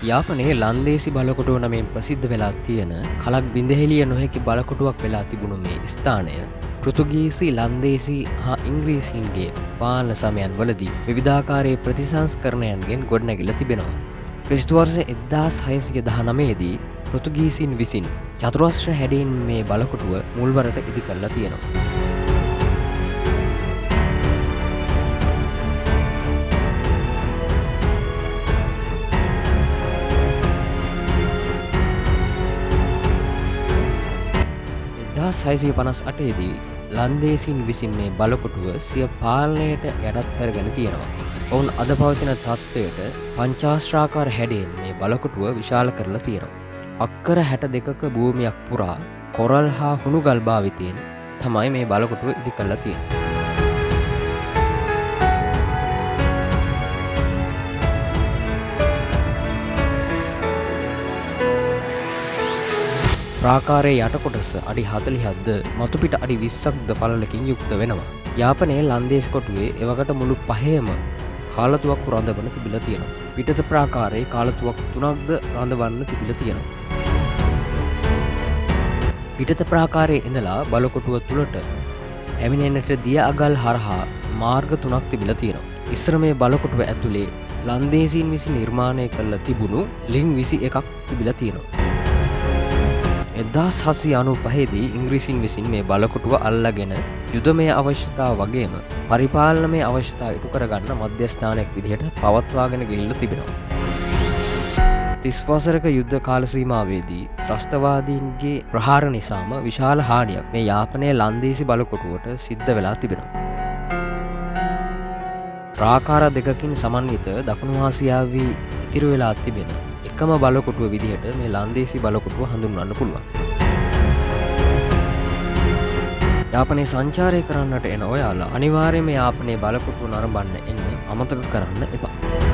යාපනයේ ලන්දේසි බලකොටුව නමින් ප්‍රසිද්ධ වෙලා තියෙන කලක් බිඳහෙලිය නොහැකි බලකොටුවක් වෙලා තිබුණු මේ ස්ථානය පෘතුගීසි ලන්දේසි හා ඉංග්‍රීසීන්ගේ පාලන සමයන් වලදී විවිධාකාරයේ ප්‍රතිසංස්කරණයන්ගෙන් ගොඩනැගිල තිබෙනවා. ක්‍රිස්තුවර්ෂ 1619 දී පෘතුගීසින් විසින් චතුරස්‍ර හැඩයෙන් මේ බලකොටුව මුල්වරට ඉදි කරලා තියෙනවා. සයිසිය 58 දී ලන්දේසින් විසින් මේ බලකොටුව සිය පාලනයට යටත් කරගෙන තියෙනවා. ඔවුන් අද පවතින තත්ත්වයට පංචාශ්‍රාකාර හැඩයෙන් මේ බලකොටුව විශාල කරලා තියෙනවා. අක්කර 62ක භූමියක් පුරා කොරල් හා හුණුගල් භාවිතයෙන් තමයි මේ බලකොටුව ඉදි කරලා තියෙන්නේ. ප්‍රාකාරයේ යට කොටස අඩි 40ක්ද මතුපිට අඩි 20ක්ද පළලකින් යුක්ත වෙනවා. යාපනයේ ලන්දේසි කොටුවේ එවකට මුළු පහේම කාලතුවක්කු රඳවන තිබිලා තියෙනවා. පිටත ප්‍රාකාරයේ කාලතුවක්කු 3ක්ද රඳවන්න තිබිලා තියෙනවා. පිටත ප්‍රාකාරයේ ඉඳලා බලකොටුව තුලට ඇමිනෙන්නට දිය අගල් හරහා මාර්ග 3ක් තිබිලා තියෙනවා. ඉස්සර මේ බලකොටුව ඇතුලේ ලන්දේසීන් විසින් නිර්මාණය කරලා තිබුණු ලිං 21ක් තිබිලා තියෙනවා. 1795 දී ඉංග්‍රීසින් විසින් මේ බලකොටුව අල්ලගෙන යුදමය අවශ්‍යතාව වගේම පරිපාලනමය අවශ්‍යතාව ඉටු කරගන්න මධ්‍යස්ථානයක් විදිහට පවත්වාගෙන ගිහිල්ලා තිබෙනවා. 30 වසරක යුද්ධ කාල සීමාවේදී ත්‍රස්තවාදීන්ගේ ප්‍රහාර නිසාම විශාල හානියක් මේ යාපනයේ ලන්දේසි බලකොටුවට සිද්ධ වෙලා තිබෙනවා. ප්‍රාකාර දෙකකින් සමන්විත දකුණු ආසියාවේ ඉතිරි වෙලා තිබෙන එකම බලකොටුව විදිහට මේ ලන්දේසි බලකොටුව හඳුන්වන්න පුළුවන්. යාපනයේ සංචාරය කරන්නට එන ඔයාලා අනිවාර්යයෙන්ම යාපනයේ බලකොටුව නරඹන්න එන්න අමතක කරන්න එපා.